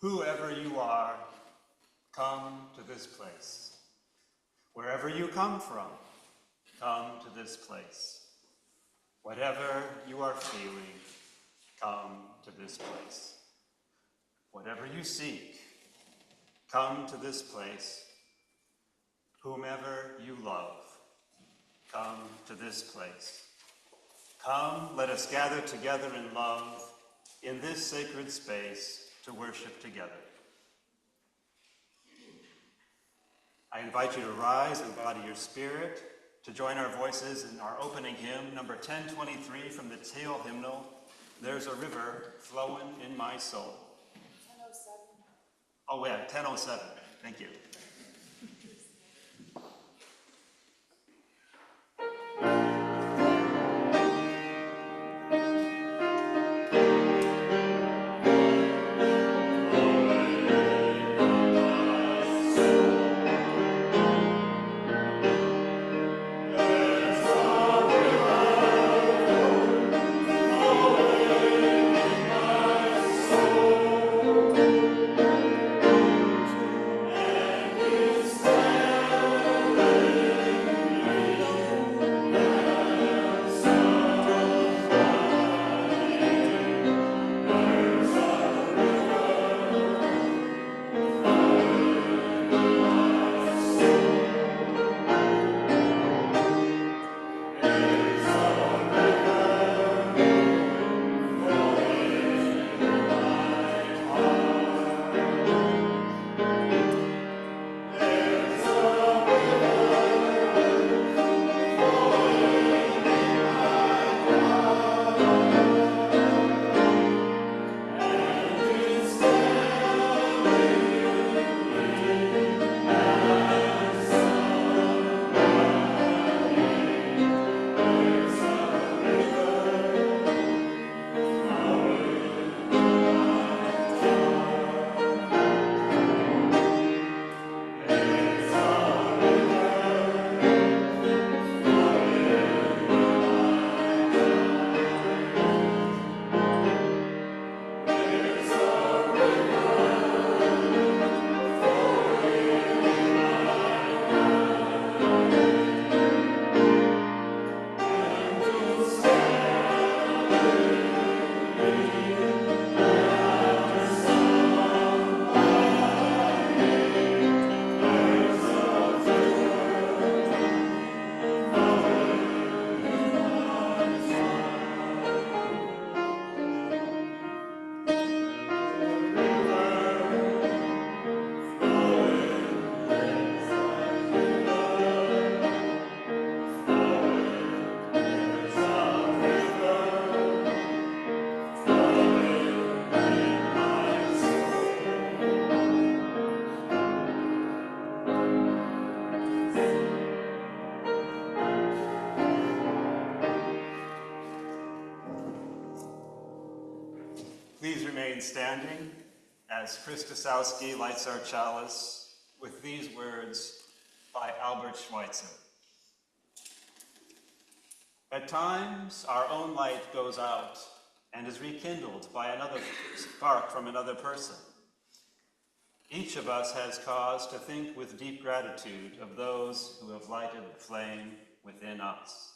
Whoever you are, come to this place. Wherever you come from, come to this place. Whatever you are feeling, come to this place. Whatever you seek, come to this place. Whomever you love, come to this place. Come, let us gather together in love in this sacred space to worship together. I invite you to rise and embody your spirit, to join our voices in our opening hymn, number 1023 from the Tail hymnal, There's a River Flowing in My Soul. 10:07. Oh yeah, 10:07, thank you. Please remain standing as Chris Stosowski lights our chalice with these words by Albert Schweitzer. At times, our own light goes out and is rekindled by another spark from another person. Each of us has cause to think with deep gratitude of those who have lighted the flame within us.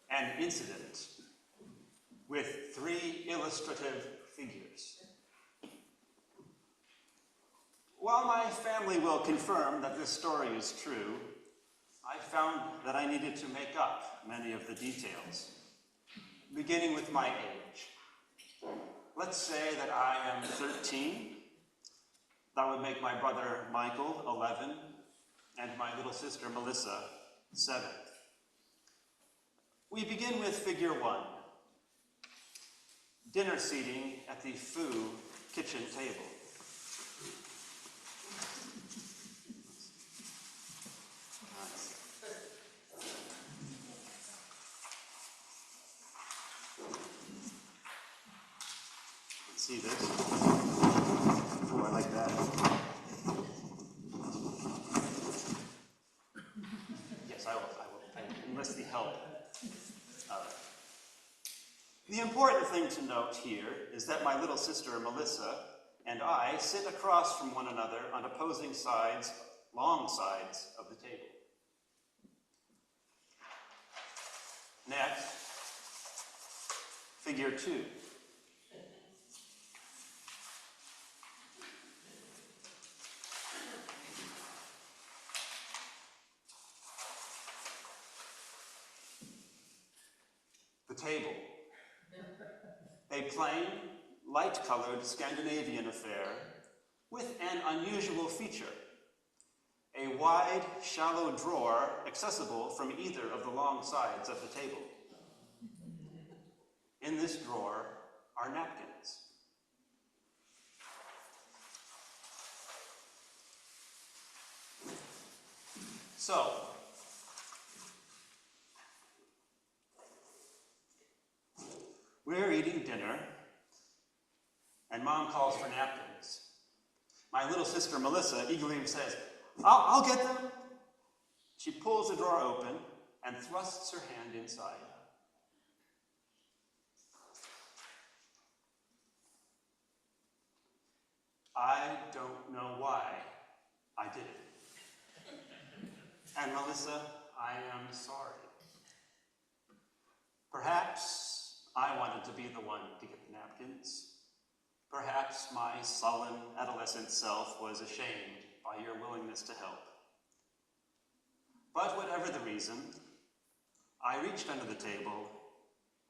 An incident with 3 illustrative figures. While my family will confirm that this story is true, I found that I needed to make up many of the details, beginning with my age. Let's say that I am 13. That would make my brother Michael 11, and my little sister Melissa 7. We begin with figure 1. Dinner seating at the Foo kitchen table. See this? Oh, I like that. Yes, I will. I enlist the help. The important thing to note here is that my little sister Melissa and I sit across from one another on opposing sides, long sides of the table. Next, figure 2. The table. A plain, light-colored Scandinavian affair with an unusual feature. A wide, shallow drawer accessible from either of the long sides of the table. In this drawer are napkins. So, we're eating dinner, and Mom calls for napkins. My little sister Melissa eagerly says, I'll get them. She pulls the drawer open and thrusts her hand inside. I don't know why I did it. And Melissa, I am sorry. Perhaps I wanted to be the one to get the napkins. Perhaps my sullen adolescent self was ashamed by your willingness to help. But whatever the reason, I reached under the table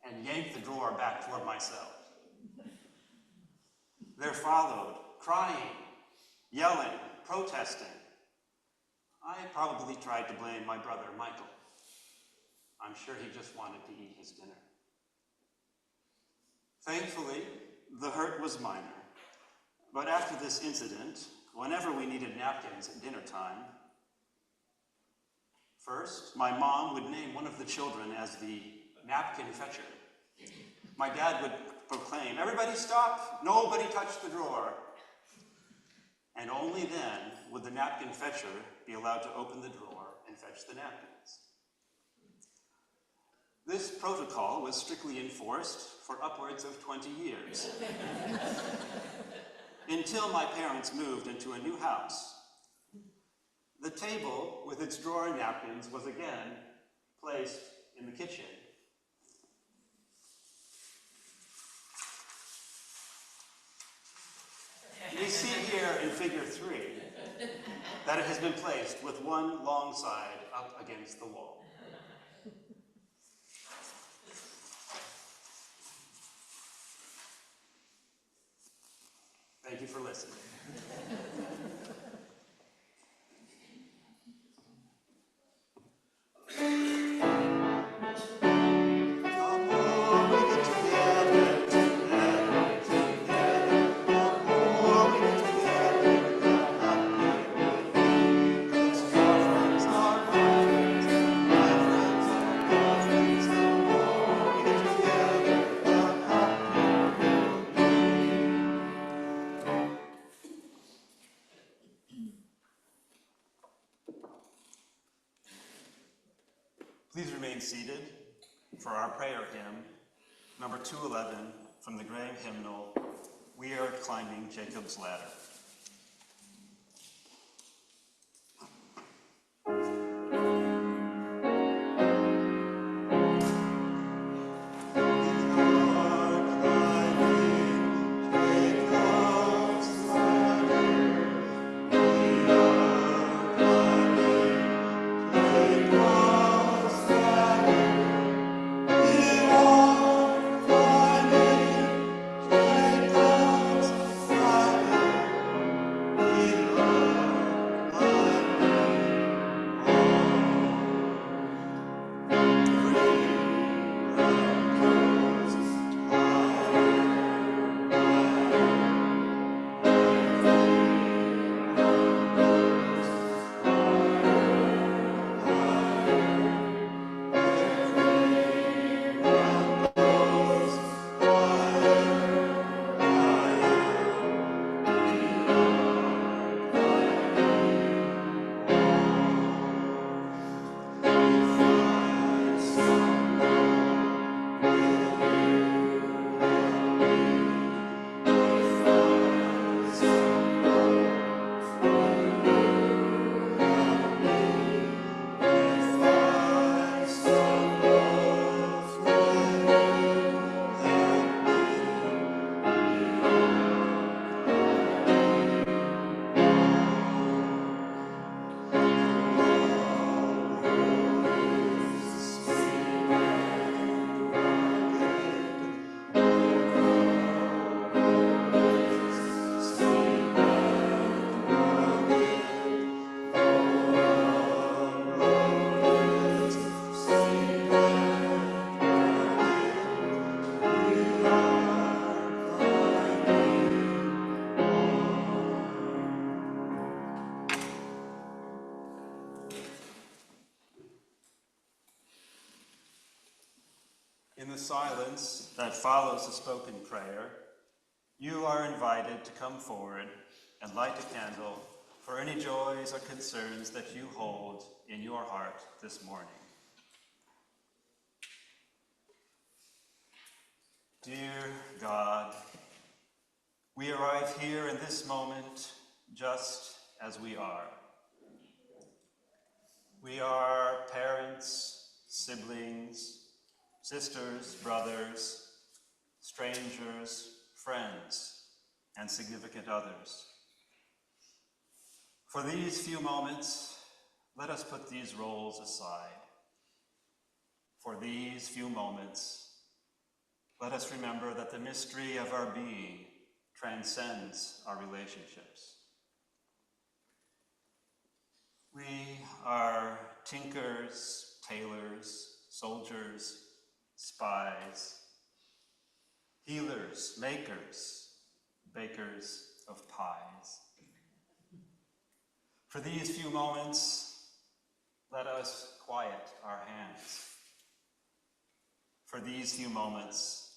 and yanked the drawer back toward myself. There followed crying, yelling, protesting. I probably tried to blame my brother Michael. I'm sure he just wanted to eat his dinner. Thankfully, the hurt was minor. But after this incident, whenever we needed napkins at dinner time, first, my mom would name one of the children as the napkin fetcher. My dad would proclaim, "Everybody stop, nobody touch the drawer." And only then would the napkin fetcher be allowed to open the drawer and fetch the napkins. This protocol was strictly enforced for upwards of 20 years. Until my parents moved into a new house. The table with its drawer and napkins was again placed in the kitchen. We see here in figure 3 that it has been placed with one long side up against the wall. Thank you for listening. Please remain seated for our prayer hymn, number 211, from the Graham hymnal, "We Are Climbing Jacob's Ladder." Thank you. silence that follows a spoken prayer, you are invited to come forward and light a candle for any joys or concerns that you hold in your heart this morning. Dear God, we arrive here in this moment just as we are. We are parents, siblings, sisters, brothers, strangers, friends, and significant others. For these few moments, let us put these roles aside. For these few moments, let us remember that the mystery of our being transcends our relationships. We are tinkers, tailors, soldiers, spies, healers, makers, bakers of pies. For these few moments, let us quiet our hands. For these few moments,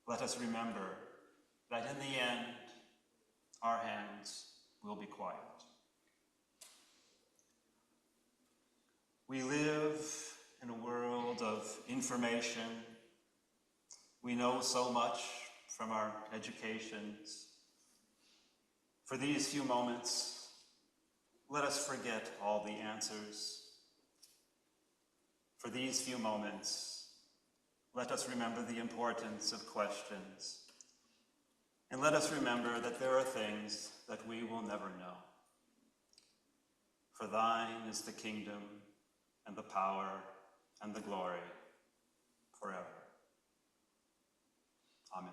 let us remember that in the end, our hands will be quiet. We live in a world of information. We know so much from our educations. For these few moments, let us forget all the answers. For these few moments, let us remember the importance of questions. And let us remember that there are things that we will never know. For thine is the kingdom and the power and the glory forever. Amen.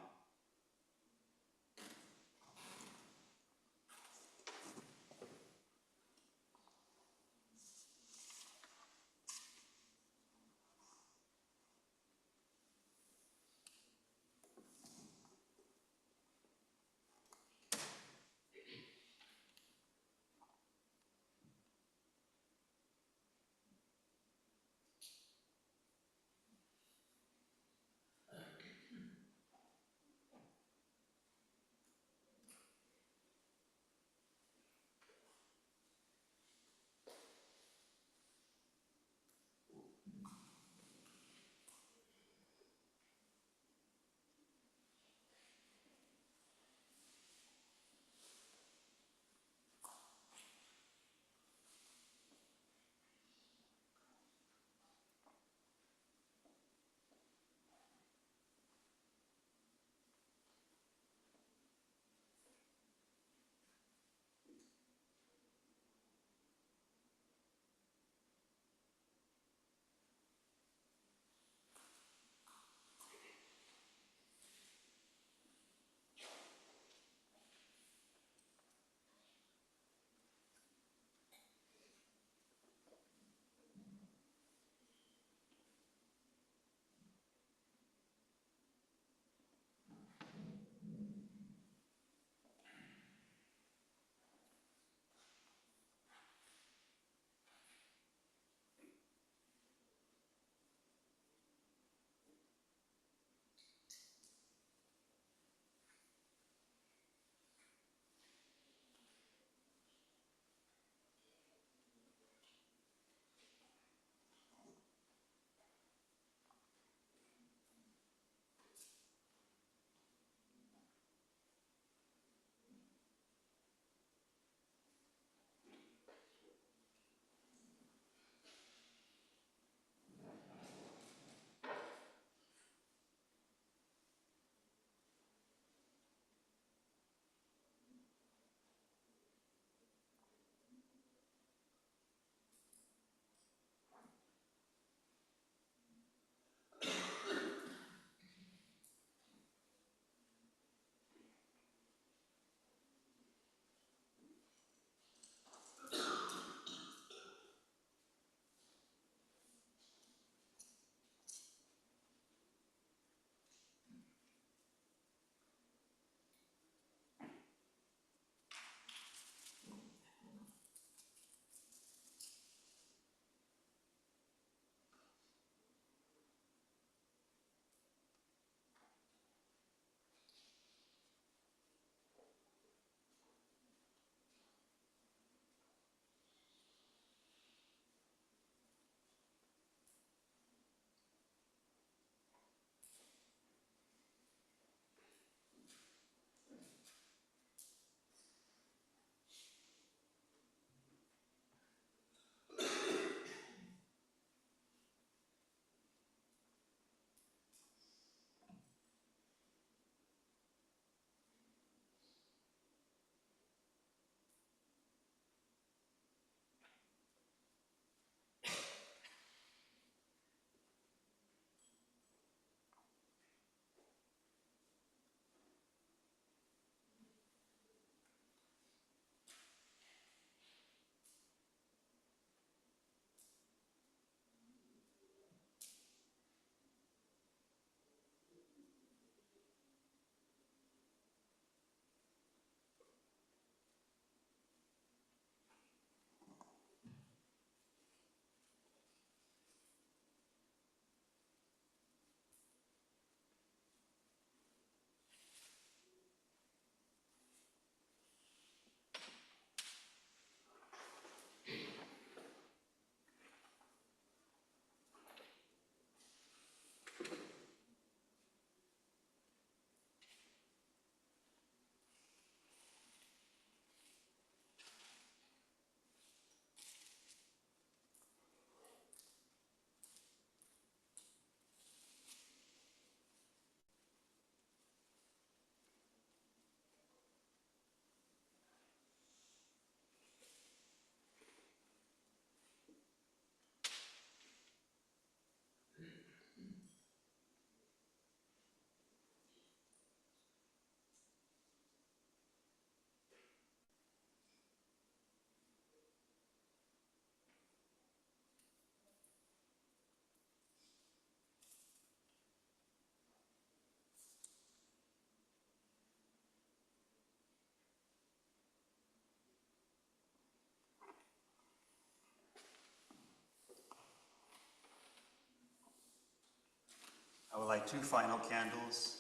will light 2 final candles,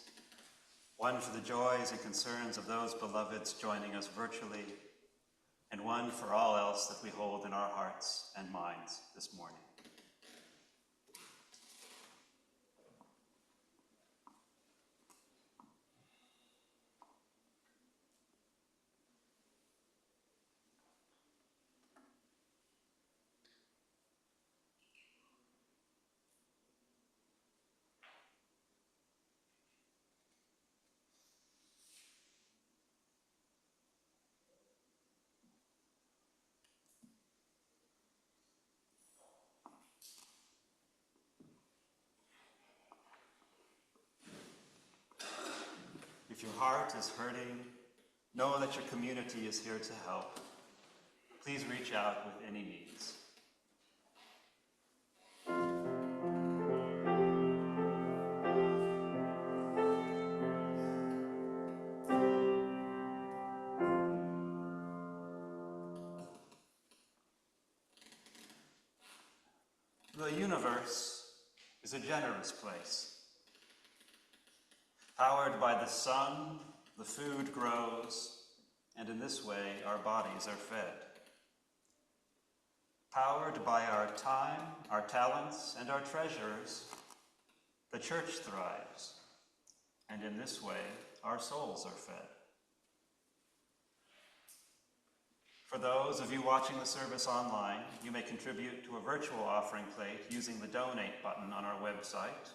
one for the joys and concerns of those beloveds joining us virtually, and one for all else that we hold in our hearts and minds this morning. If your heart is hurting, know that your community is here to help. Please reach out with any needs. The universe is a generous place. Powered by the sun, the food grows, and in this way our bodies are fed. Powered by our time, our talents, and our treasures, the church thrives, and in this way our souls are fed. For those of you watching the service online, you may contribute to a virtual offering plate using the Donate button on our website,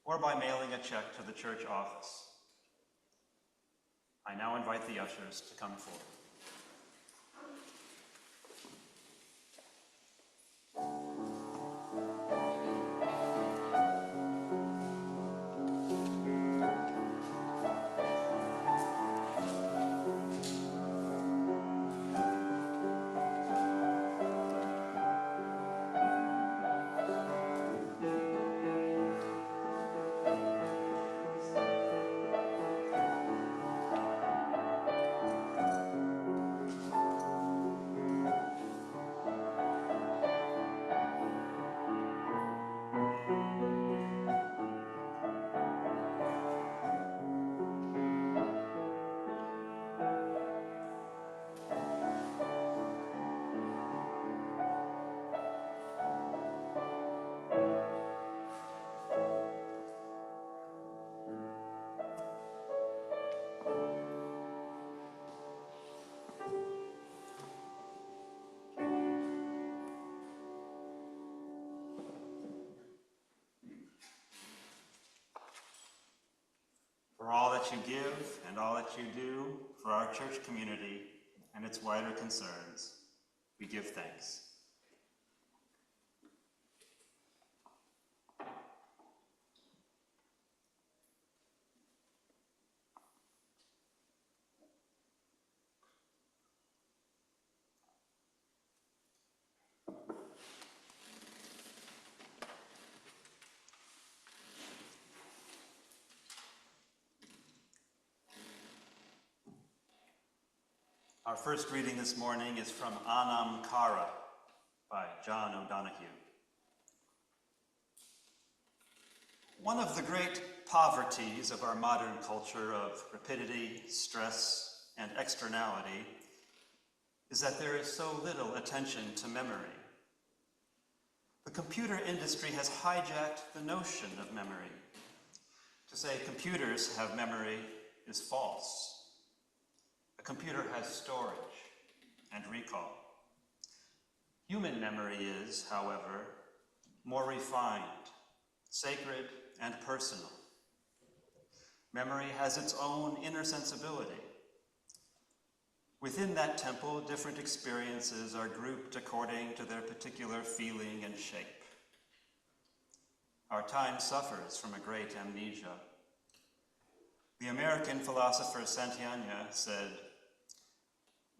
or by mailing a check to the church office. I now invite the ushers to come forward. For all that you give and all that you do for our church community and its wider concerns, we give thanks. Our first reading this morning is from Anam Cara by John O'Donohue. One of the great poverties of our modern culture of rapidity, stress, and externality is that there is so little attention to memory. The computer industry has hijacked the notion of memory. To say computers have memory is false. A computer has storage and recall. Human memory is, however, more refined, sacred, and personal. Memory has its own inner sensibility. Within that temple, different experiences are grouped according to their particular feeling and shape. Our time suffers from a great amnesia. The American philosopher Santayana said,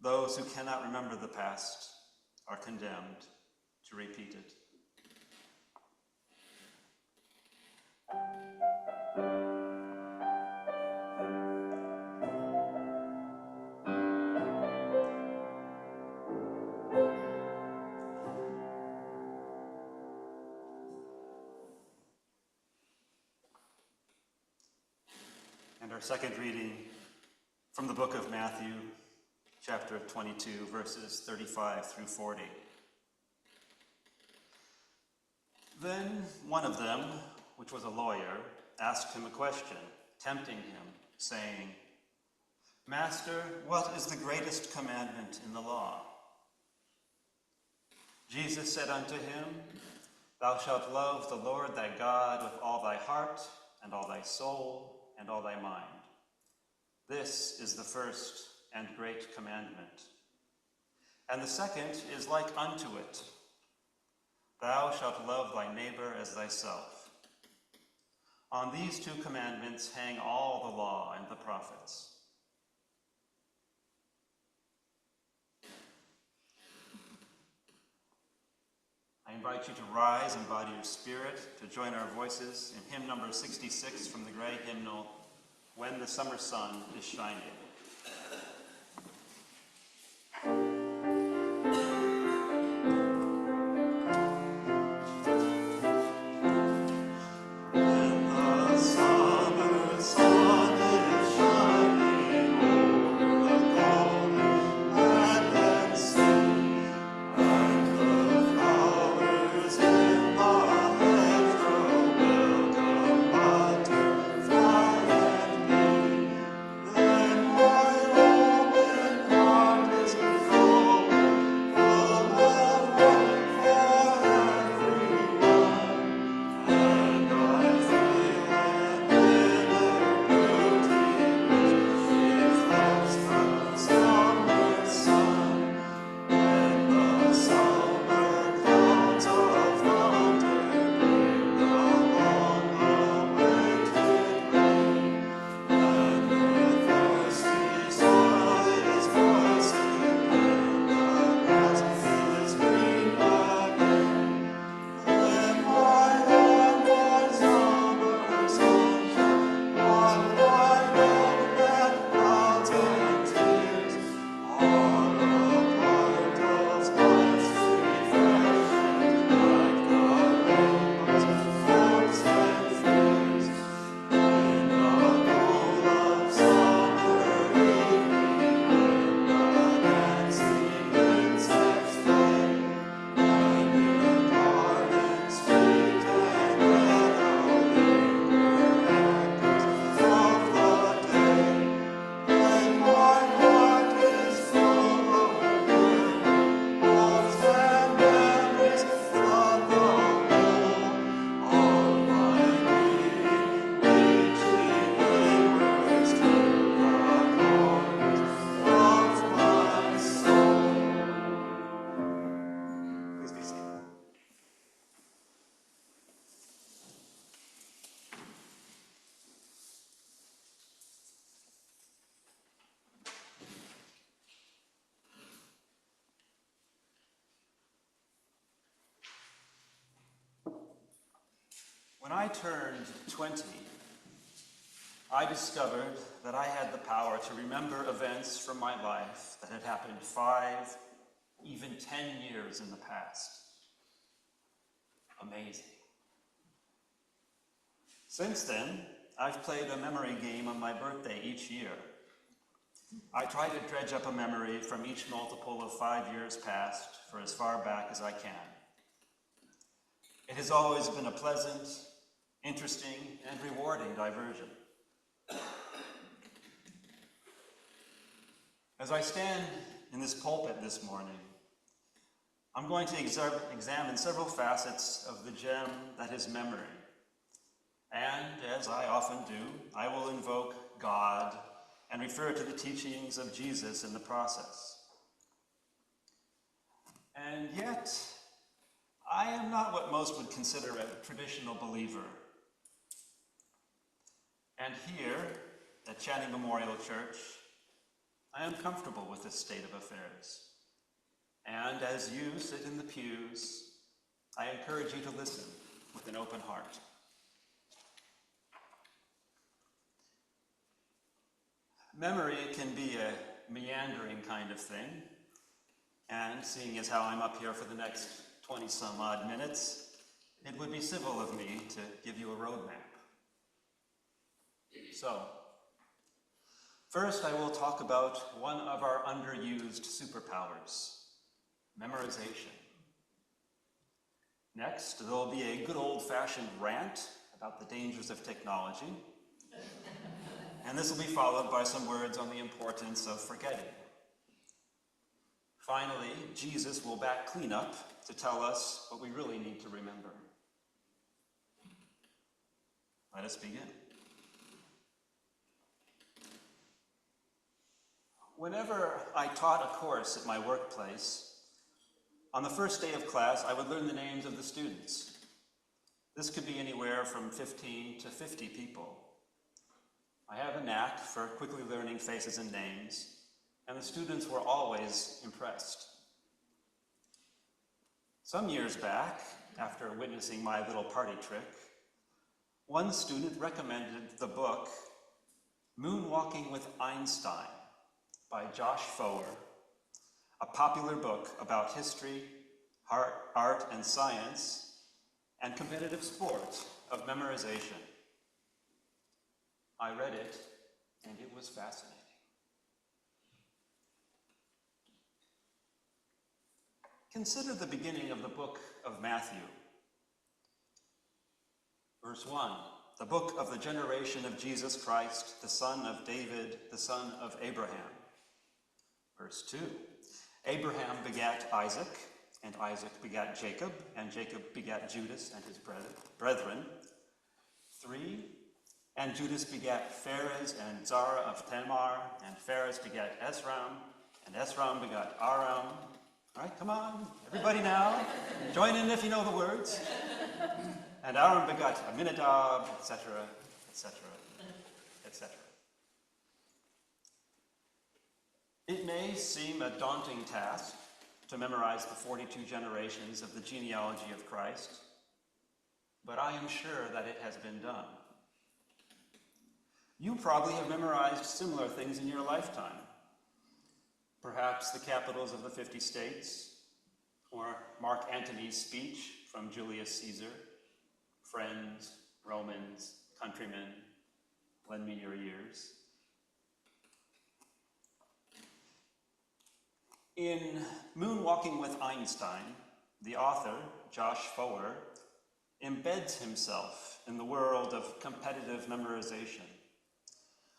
"Those who cannot remember the past are condemned to repeat it." And our second reading from the book of Matthew, chapter 22, verses 35 through 40. Then one of them, which was a lawyer, asked him a question, tempting him, saying, "Master, what is the greatest commandment in the law?" Jesus said unto him, "Thou shalt love the Lord thy God with all thy heart, and all thy soul, and all thy mind. This is the first and great commandment. And the second is like unto it. Thou shalt love thy neighbor as thyself. On these two commandments hang all the law and the prophets." I invite you to rise and bow to your spirit to join our voices in hymn number 66 from the gray hymnal, "When the Summer Sun is Shining." When I turned 20, I discovered that I had the power to remember events from my life that had happened 5, even 10 years in the past. Amazing. Since then, I've played a memory game on my birthday each year. I try to dredge up a memory from each multiple of 5 years past for as far back as I can. It has always been a pleasant, interesting, and rewarding diversion. As I stand in this pulpit this morning, I'm going to examine several facets of the gem that is memory. And, as I often do, I will invoke God and refer to the teachings of Jesus in the process. And yet, I am not what most would consider a traditional believer. And here, at Channing Memorial Church, I am comfortable with this state of affairs. And as you sit in the pews, I encourage you to listen with an open heart. Memory can be a meandering kind of thing, and seeing as how I'm up here for the next 20-some-odd minutes, it would be civil of me to give you a roadmap. So, First, I will talk about one of our underused superpowers, memorization. Next, there'll be a good old-fashioned rant about the dangers of technology. And this will be followed by some words on the importance of forgetting. Finally, Jesus will back clean up to tell us what we really need to remember. Let us begin. Whenever I taught a course at my workplace, on the first day of class, I would learn the names of the students. This could be anywhere from 15 to 50 people. I have a knack for quickly learning faces and names, and the students were always impressed. Some years back, after witnessing my little party trick, one student recommended the book Moonwalking with Einstein by Josh Foer, a popular book about history, art and science, and competitive sport of memorization. I read it, and it was fascinating. Consider the beginning of the book of Matthew. Verse 1, the book of the generation of Jesus Christ, the son of David, the son of Abraham. Verse 2, Abraham begat Isaac, and Isaac begat Jacob, and Jacob begat Judas and his brethren. 3, and Judas begat Pharez and Zara of Tamar, and Pharez begat Esram, and Esram begat Aram. All right, come on, everybody now. Join in if you know the words. And Aram begat Aminadab, etc., etc., etc. It may seem a daunting task to memorize the 42 generations of the genealogy of Christ, but I am sure that it has been done. You probably have memorized similar things in your lifetime. Perhaps the capitals of the 50 states, or Mark Antony's speech from Julius Caesar, friends, Romans, countrymen, lend me your ears. In Moonwalking with Einstein, the author, Josh Foer, embeds himself in the world of competitive memorization,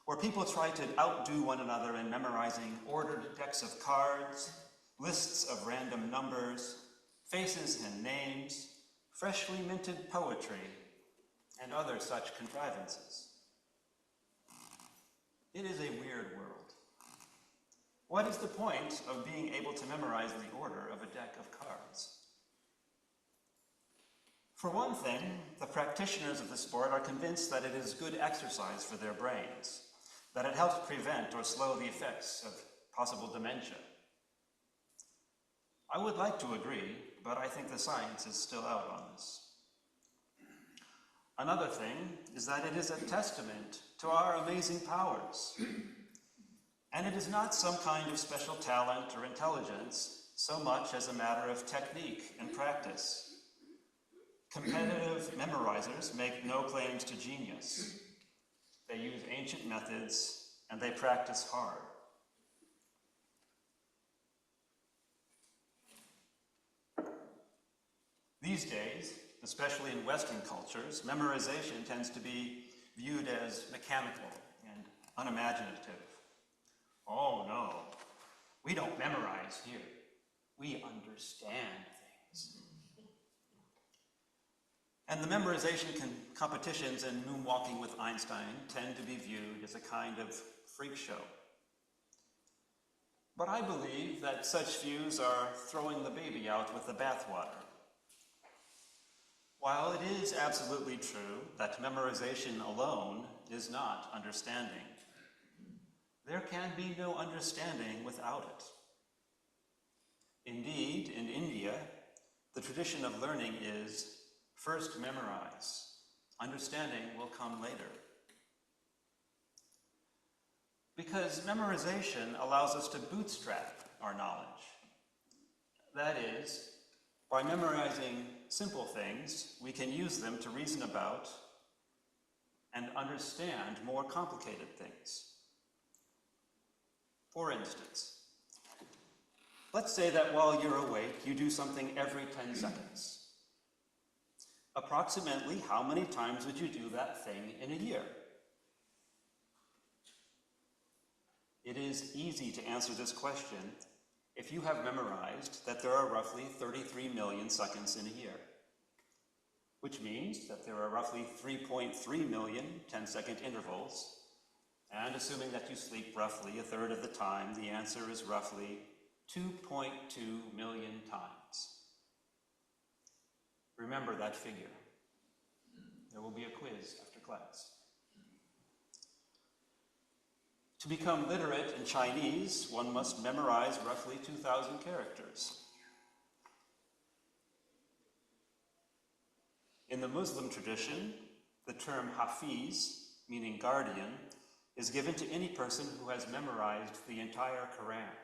where people try to outdo one another in memorizing ordered decks of cards, lists of random numbers, faces and names, freshly minted poetry, and other such contrivances. It is a weird world. What is the point of being able to memorize the order of a deck of cards? For one thing, the practitioners of the sport are convinced that it is good exercise for their brains, that it helps prevent or slow the effects of possible dementia. I would like to agree, but I think the science is still out on this. Another thing is that it is a testament to our amazing powers. And it is not some kind of special talent or intelligence so much as a matter of technique and practice. Competitive memorizers make no claims to genius. They use ancient methods and they practice hard. These days, especially in Western cultures, memorization tends to be viewed as mechanical and unimaginative. Oh no, we don't memorize here. We understand things. And the memorization competitions in Moonwalking with Einstein tend to be viewed as a kind of freak show. But I believe that such views are throwing the baby out with the bathwater. While it is absolutely true that memorization alone is not understanding, there can be no understanding without it. Indeed, in India, the tradition of learning is first memorize. Understanding will come later. Because memorization allows us to bootstrap our knowledge. That is, by memorizing simple things, we can use them to reason about and understand more complicated things. For instance, let's say that while you're awake, you do something every 10 seconds. Approximately how many times would you do that thing in a year? It is easy to answer this question if you have memorized that there are roughly 33 million seconds in a year, which means that there are roughly 3.3 million 10-second intervals, and assuming that you sleep roughly a third of the time, the answer is roughly 2.2 million times. Remember that figure. There will be a quiz after class. To become literate in Chinese, one must memorize roughly 2,000 characters. In the Muslim tradition, the term hafiz, meaning guardian, is given to any person who has memorized the entire Quran.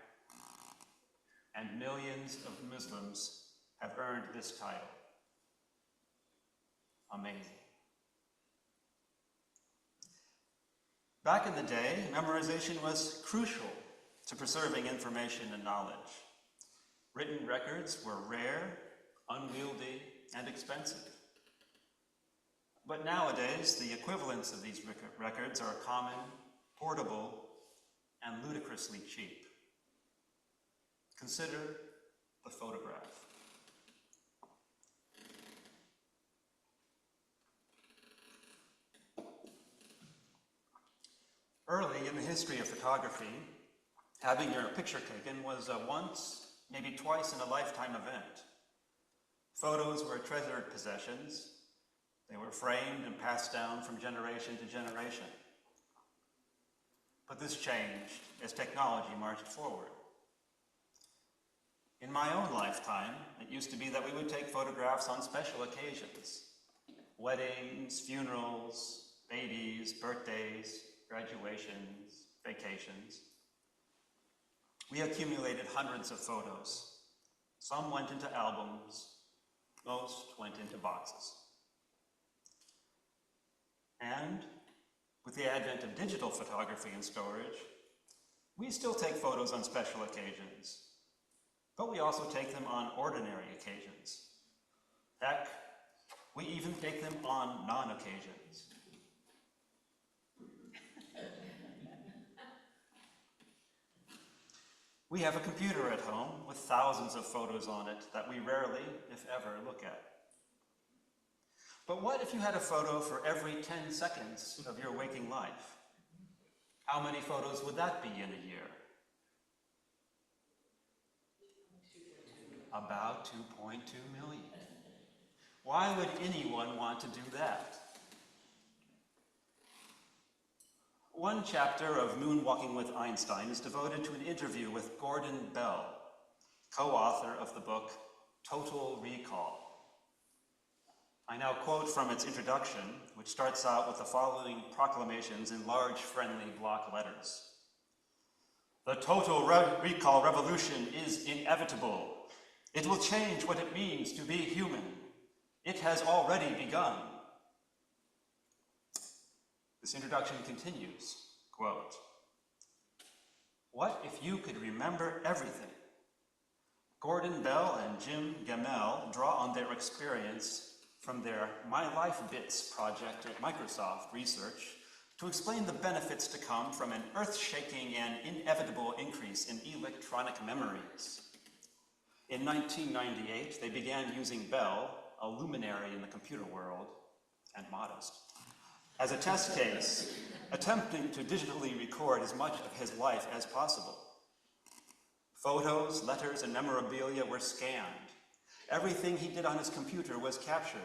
And millions of Muslims have earned this title. Amazing. Back in the day, memorization was crucial to preserving information and knowledge. Written records were rare, unwieldy, and expensive. But nowadays, the equivalents of these records are common, portable, and ludicrously cheap. Consider the photograph. Early in the history of photography, having your picture taken was a once, maybe twice in a lifetime event. Photos were treasured possessions. They were framed and passed down from generation to generation. But this changed as technology marched forward. In my own lifetime, it used to be that we would take photographs on special occasions. Weddings, funerals, babies, birthdays, graduations, vacations. We accumulated hundreds of photos. Some went into albums, most went into boxes. And with the advent of digital photography and storage, we still take photos on special occasions, but we also take them on ordinary occasions. Heck, we even take them on non-occasions. We have a computer at home with thousands of photos on it that we rarely, if ever, look at. But what if you had a photo for every 10 seconds of your waking life? How many photos would that be in a year? About 2.2 million. Why would anyone want to do that? One chapter of Moonwalking with Einstein is devoted to an interview with Gordon Bell, co-author of the book Total Recall. I now quote from its introduction, which starts out with the following proclamations in large, friendly block letters. The total recall revolution is inevitable. It will change what it means to be human. It has already begun. This introduction continues, quote, what if you could remember everything? Gordon Bell and Jim Gamel draw on their experience from their My Life Bits project at Microsoft Research to explain the benefits to come from an earth-shaking and inevitable increase in electronic memories. In 1998, they began using Bell, a luminary in the computer world, and modest, as a test case, attempting to digitally record as much of his life as possible. Photos, letters, and memorabilia were scanned. Everything he did on his computer was captured.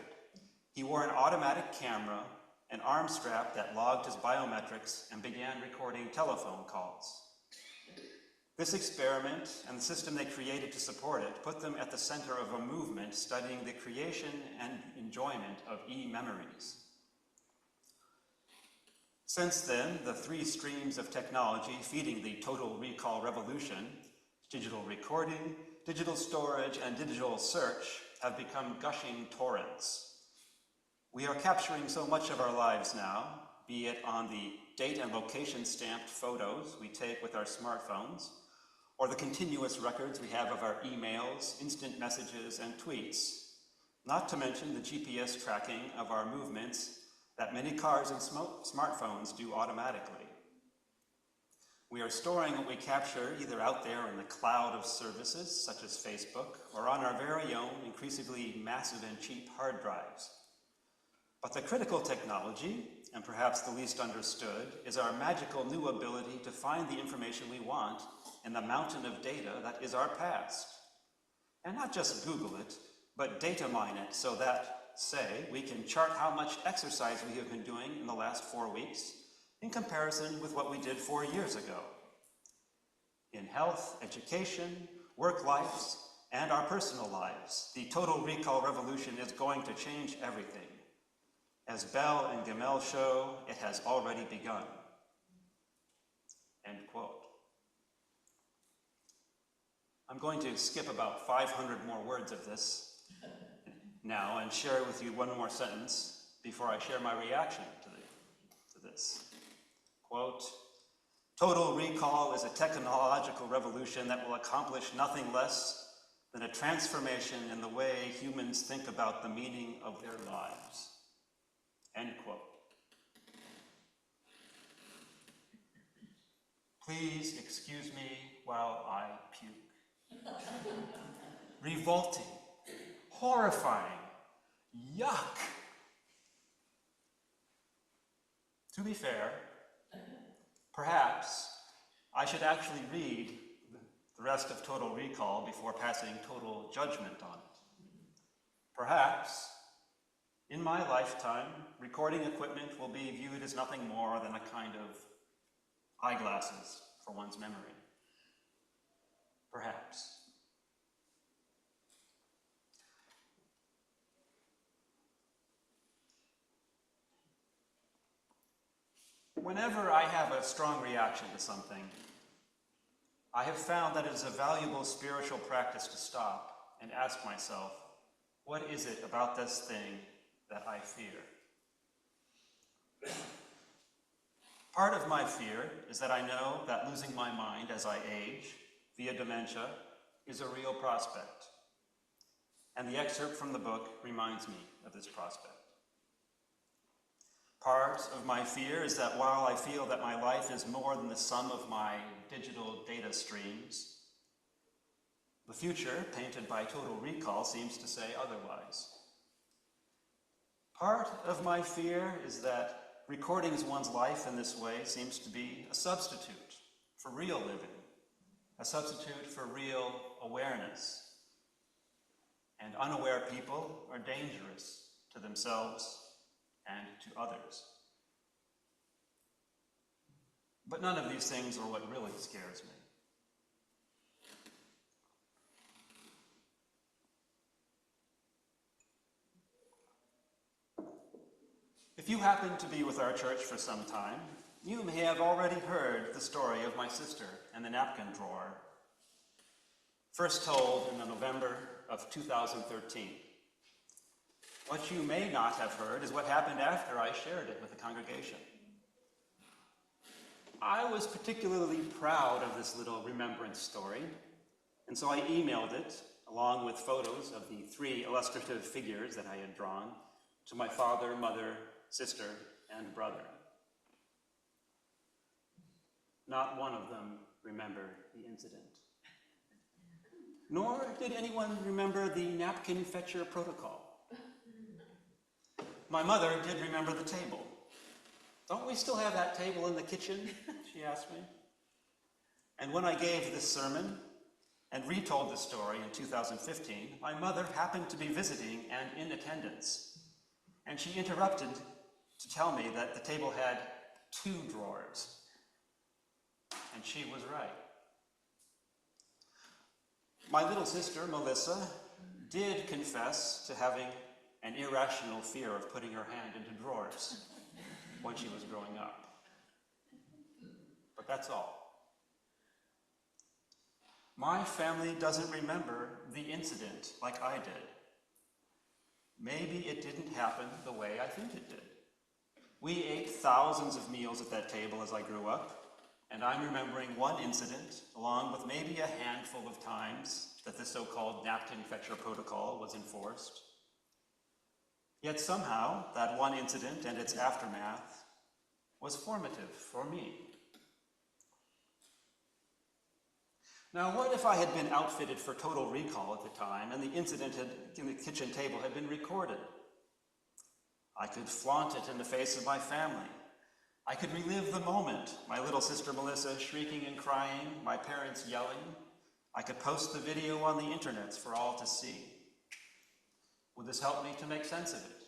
He wore an automatic camera, an arm strap that logged his biometrics, and began recording telephone calls. This experiment and the system they created to support it put them at the center of a movement studying the creation and enjoyment of e-memories. Since then, the three streams of technology feeding the total recall revolution, digital recording, digital storage, and digital search, have become gushing torrents. We are capturing so much of our lives now, be it on the date and location stamped photos we take with our smartphones, or the continuous records we have of our emails, instant messages, and tweets, not to mention the GPS tracking of our movements that many cars and smartphones do automatically. We are storing what we capture either out there in the cloud of services, such as Facebook, or on our very own, increasingly massive and cheap hard drives. But the critical technology, and perhaps the least understood, is our magical new ability to find the information we want in the mountain of data that is our past. And not just Google it, but data mine it so that, say, we can chart how much exercise we have been doing in the last 4 weeks in comparison with what we did 4 years ago. In health, education, work lives, and our personal lives, the total recall revolution is going to change everything. As Bell and Gamel show, it has already begun. End quote. I'm going to skip about 500 more words of this now and share with you one more sentence before I share my reaction to this. Quote, total recall is a technological revolution that will accomplish nothing less than a transformation in the way humans think about the meaning of their lives. End quote. Please excuse me while I puke. Revolting, horrifying, yuck. To be fair, perhaps I should actually read the rest of Total Recall before passing total judgment on it. Perhaps, in my lifetime, recording equipment will be viewed as nothing more than a kind of eyeglasses for one's memory. Perhaps. Whenever I have a strong reaction to something, I have found that it is a valuable spiritual practice to stop and ask myself, what is it about this thing that I fear? Part of my fear is that I know that losing my mind as I age, via dementia, is a real prospect. And the excerpt from the book reminds me of this prospect. Part of my fear is that while I feel that my life is more than the sum of my digital data streams, the future, painted by Total Recall, seems to say otherwise. Part of my fear is that recording one's life in this way seems to be a substitute for real living, a substitute for real awareness. And unaware people are dangerous to themselves and to others. But none of these things are what really scares me. If you happen to be with our church for some time, you may have already heard the story of my sister and the napkin drawer, first told in November of 2013. What you may not have heard is what happened after I shared it with the congregation. I was particularly proud of this little remembrance story, and so I emailed it, along with photos of the 3 illustrative figures that I had drawn, to my father, mother, sister, and brother. Not one of them remembered the incident. Nor did anyone remember the napkin fetcher protocol. My mother did remember the table. Don't we still have that table in the kitchen? She asked me. And when I gave this sermon and retold the story in 2015, my mother happened to be visiting and in attendance. And she interrupted to tell me that the table had 2 drawers. And she was right. My little sister, Melissa, did confess to having an irrational fear of putting her hand into drawers when she was growing up. But that's all. My family doesn't remember the incident like I did. Maybe it didn't happen the way I think it did. We ate thousands of meals at that table as I grew up, and I'm remembering one incident, along with maybe a handful of times that the so-called napkin fetcher protocol was enforced. Yet somehow, that one incident and its aftermath was formative for me. Now, what if I had been outfitted for total recall at the time and the incident in the kitchen table had been recorded? I could flaunt it in the face of my family. I could relive the moment, my little sister Melissa shrieking and crying, my parents yelling. I could post the video on the internet for all to see. Would this help me to make sense of it?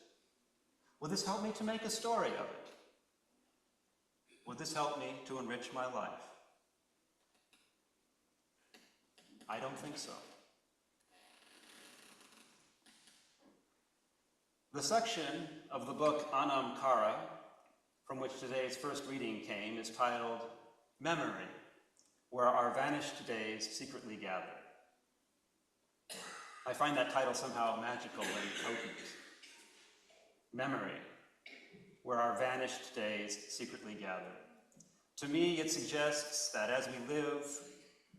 Would this help me to make a story of it? Would this help me to enrich my life? I don't think so. The section of the book Anam Cara, from which today's first reading came, is titled Memory, Where Our Vanished Days Secretly Gather. I find that title somehow magical and potent. Memory, Where Our Vanished Days Secretly Gather. To me, it suggests that as we live,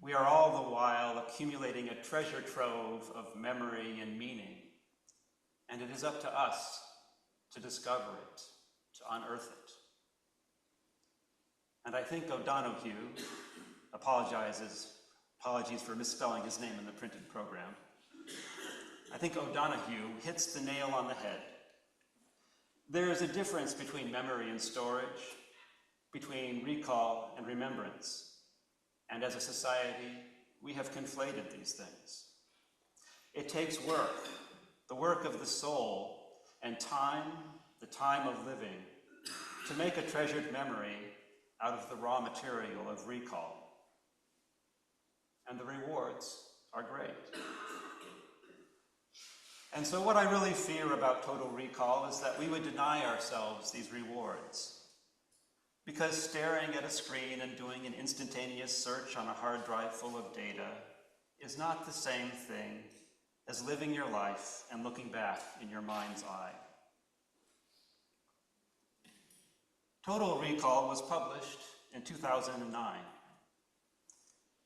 we are all the while accumulating a treasure trove of memory and meaning, and it is up to us to discover it, to unearth it. And I think O'Donoghue, apologies for misspelling his name in the printed program, I think O'Donoghue hits the nail on the head. There is a difference between memory and storage, between recall and remembrance. And as a society, we have conflated these things. It takes work, the work of the soul, and time, the time of living, to make a treasured memory out of the raw material of recall. And the rewards are great. And so what I really fear about total recall is that we would deny ourselves these rewards. Because staring at a screen and doing an instantaneous search on a hard drive full of data is not the same thing as living your life and looking back in your mind's eye. Total Recall was published in 2009.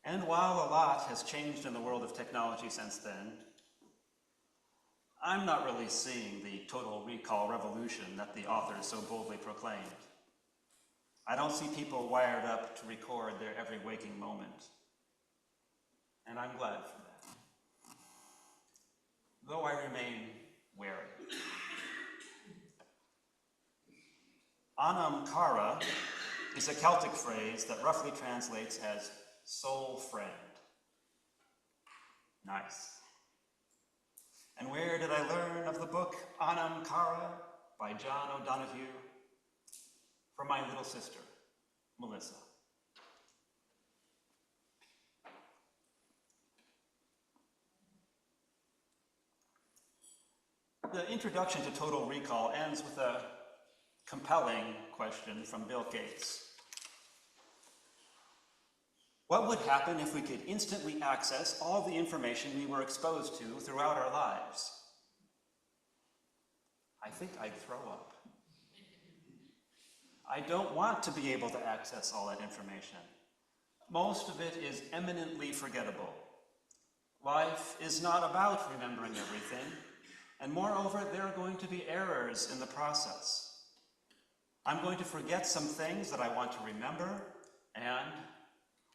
And while a lot has changed in the world of technology since then, I'm not really seeing the total recall revolution that the authors so boldly proclaimed. I don't see people wired up to record their every waking moment. And I'm glad for that. Though I remain wary. Anam Cara is a Celtic phrase that roughly translates as soul friend. Nice. And where did I learn of the book Anam Cara by John O'Donoghue? From my little sister, Melissa. The introduction to Total Recall ends with a compelling question from Bill Gates. What would happen if we could instantly access all the information we were exposed to throughout our lives? I think I'd throw up. I don't want to be able to access all that information. Most of it is eminently forgettable. Life is not about remembering everything, and moreover, there are going to be errors in the process. I'm going to forget some things that I want to remember, and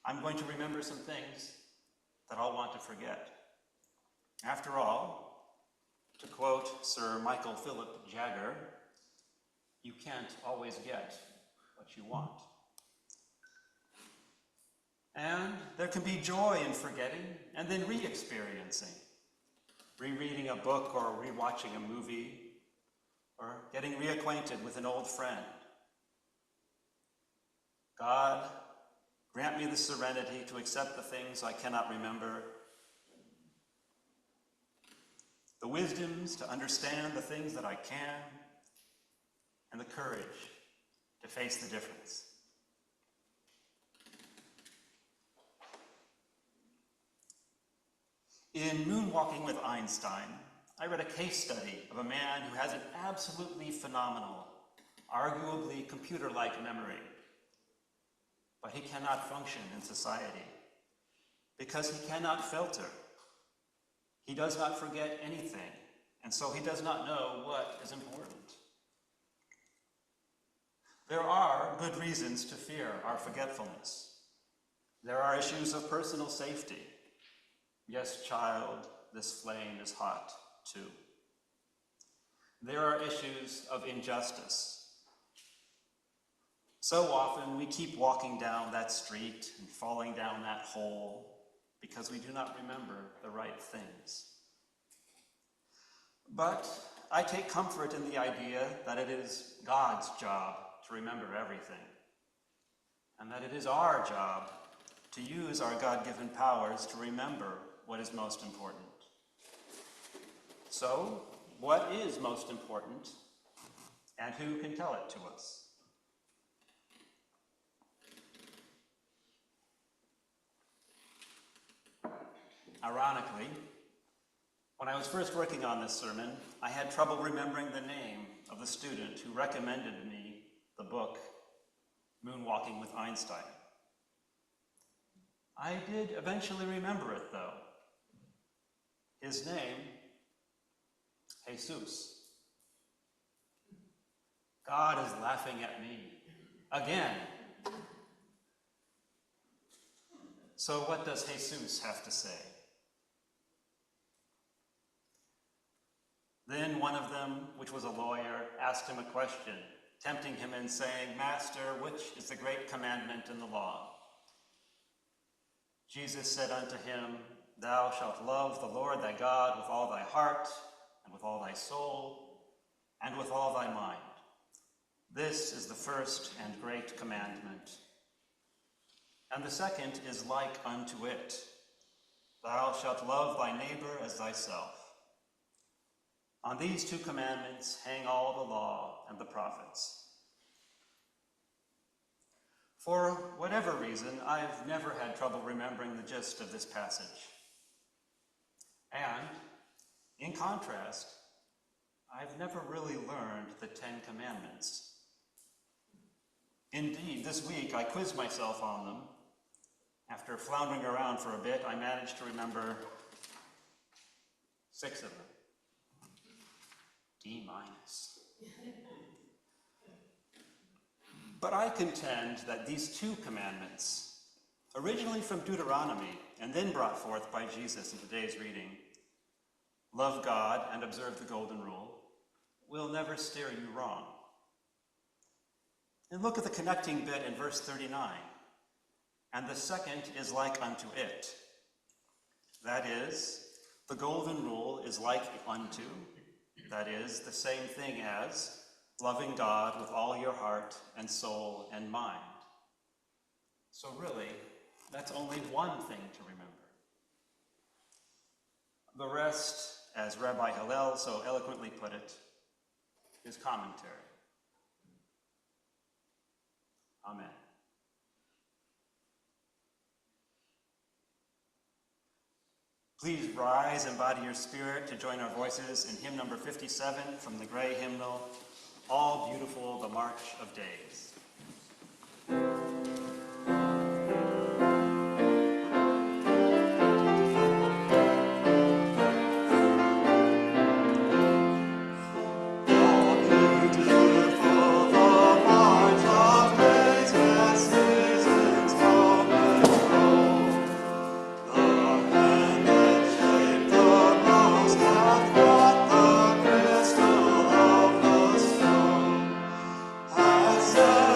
I'm going to remember some things that I'll want to forget. After all, to quote Sir Michael Philip Jagger, you can't always get what you want. And there can be joy in forgetting and then re-experiencing, rereading a book or rewatching a movie, or getting reacquainted with an old friend. God, grant me the serenity to accept the things I cannot remember, the wisdoms to understand the things that I can, and the courage to face the difference. In Moonwalking with Einstein, I read a case study of a man who has an absolutely phenomenal arguably computer-like memory. But he cannot function in society because he cannot filter. He does not forget anything, and so he does not know what is important. There are good reasons to fear our forgetfulness. There are issues of personal safety. Yes, child, this flame is hot, too. There are issues of injustice. So often we keep walking down that street and falling down that hole because we do not remember the right things. But I take comfort in the idea that it is God's job to remember everything, and that it is our job to use our God-given powers to remember what is most important. So, what is most important, and who can tell it to us? Ironically, when I was first working on this sermon, I had trouble remembering the name of the student who recommended me the book, Moonwalking with Einstein. I did eventually remember it, though. His name, Jesus. God is laughing at me again. So what does Jesus have to say? Then one of them, which was a lawyer, asked him a question, tempting him and saying, "Master, which is the great commandment in the law?" Jesus said unto him, "Thou shalt love the Lord thy God with all thy heart, and with all thy soul, and with all thy mind. This is the first and great commandment. And the second is like unto it. Thou shalt love thy neighbor as thyself. On these two commandments hang all the law and the prophets." For whatever reason, I've never had trouble remembering the gist of this passage. And, in contrast, I've never really learned the 10 Commandments. Indeed, this week I quizzed myself on them. After floundering around for a bit, I managed to remember 6 of them. D-. But I contend that these 2 commandments, originally from Deuteronomy and then brought forth by Jesus in today's reading, love God and observe the golden rule, will never steer you wrong. And look at the connecting bit in verse 39. And the second is like unto it. That is, the golden rule is like unto, that is, the same thing as loving God with all your heart and soul and mind. So really, that's only one thing to remember. The rest, as Rabbi Hillel so eloquently put it, is commentary. Amen. Please rise and body your spirit to join our voices in hymn number 57 from the gray hymnal, All Beautiful the March of Days. So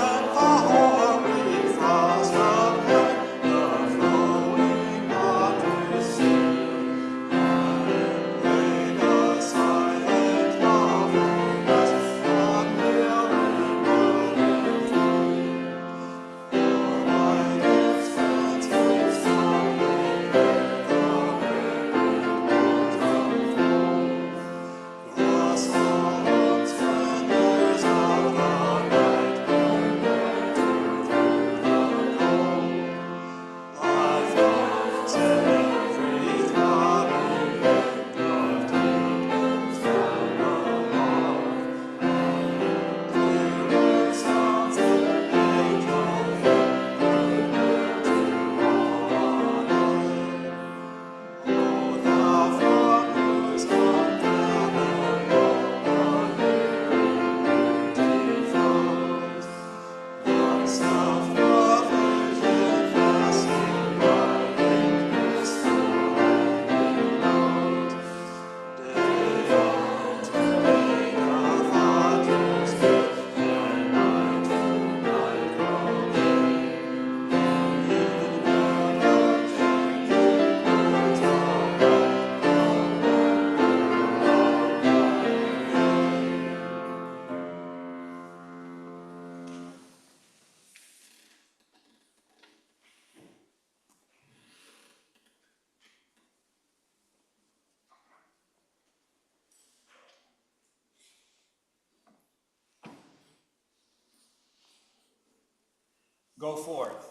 Go forth.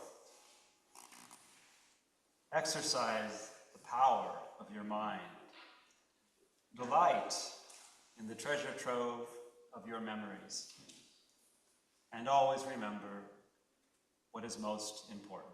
Exercise the power of your mind. Delight in the treasure trove of your memories. And always remember what is most important.